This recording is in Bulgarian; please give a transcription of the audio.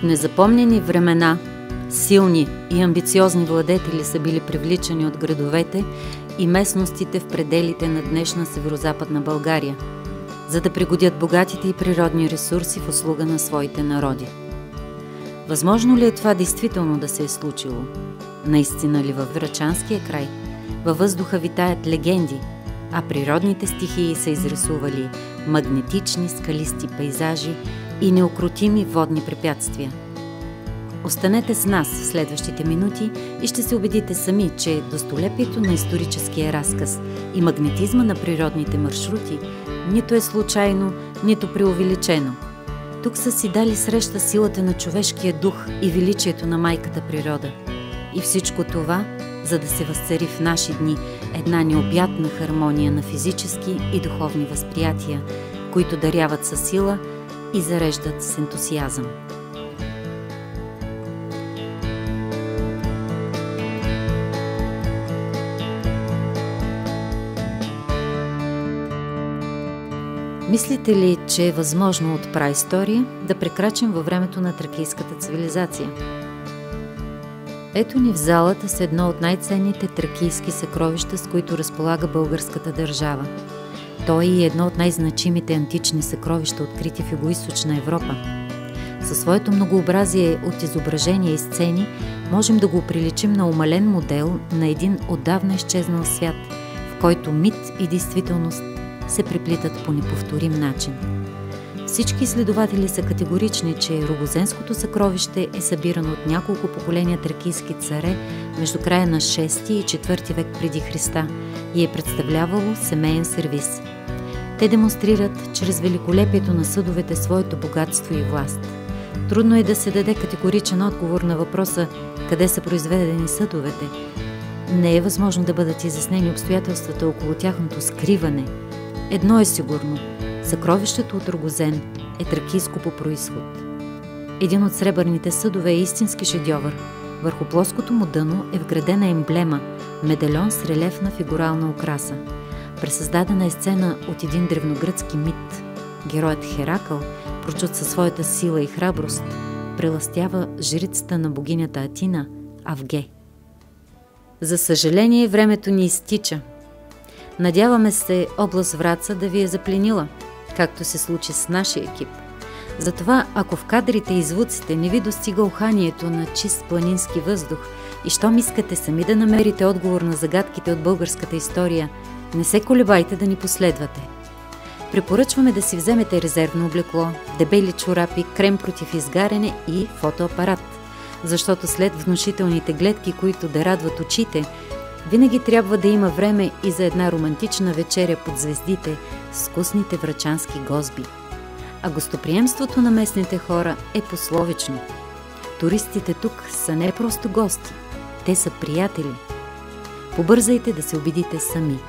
незапомнени времена силни и амбициозни владетели са били привличани от градовете и местностите в пределите на днешна северозападна България, за да пригодят богатите и природни ресурси в услуга на своите народи. Възможно ли е това действително да се е случило? Наистина ли във Врачанския край? Във въздуха витаят легенди, а природните стихии са изрисували магнетични скалисти пейзажи и неукротими водни препятствия. Останете с нас в следващите минути и ще се убедите сами, че достолепието на историческия разказ и магнетизма на природните маршрути нито е случайно, нито преувеличено. Тук са си дали среща силата на човешкия дух и величието на майката природа. И всичко това, за да се възцари в наши дни една необятна хармония на физически и духовни възприятия, които даряват със сила и зареждат с ентусиазъм. Мислите ли, че е възможно от праистория да прекрачим във времето на тракийската цивилизация? Ето ни в залата с едно от най-ценните тракийски съкровища, с които разполага българската държава. То е и едно от най-значимите антични съкровища, открити в Югоизточна Европа. Със своето многообразие от изображения и сцени можем да го приличим на умален модел на един отдавна изчезнал свят, в който мит и действителност се преплитат по неповторим начин. Всички изследователи са категорични, че Рогозенското съкровище е събирано от няколко поколения тракийски царе между края на 6 и 4 век преди Христа и е представлявало семейен сервиз. Те демонстрират чрез великолепието на съдовете своето богатство и власт. Трудно е да се даде категоричен отговор на въпроса къде са произведени съдовете. Не е възможно да бъдат изяснени обстоятелствата около тяхното скриване. Едно е сигурно – съкровището от Рогозен е тракийско по произход. Един от сребърните съдове е истински шедьовър. Върху плоското му дъно е вградена емблема – медальон с релефна фигурална украса. Пресъздадена е сцена от един древногръцки мит. Героят Херакъл, прочут със своята сила и храброст, прелъстява жрицата на богинята Атина – Авге. За съжаление, времето ни изтича. Надяваме се област Враца да ви е запленила, както се случи с нашия екип. Затова, ако в кадрите и звуците не ви достига уханието на чист планински въздух и щом искате сами да намерите отговор на загадките от българската история, не се колебайте да ни последвате. Препоръчваме да си вземете резервно облекло, дебели чорапи, крем против изгаряне и фотоапарат, защото след внушителните гледки, които да радват очите, винаги трябва да има време и за една романтична вечеря под звездите с вкусните врачански гозби. А гостоприемството на местните хора е пословично. Туристите тук са не просто гости, те са приятели. Побързайте да се убедите сами.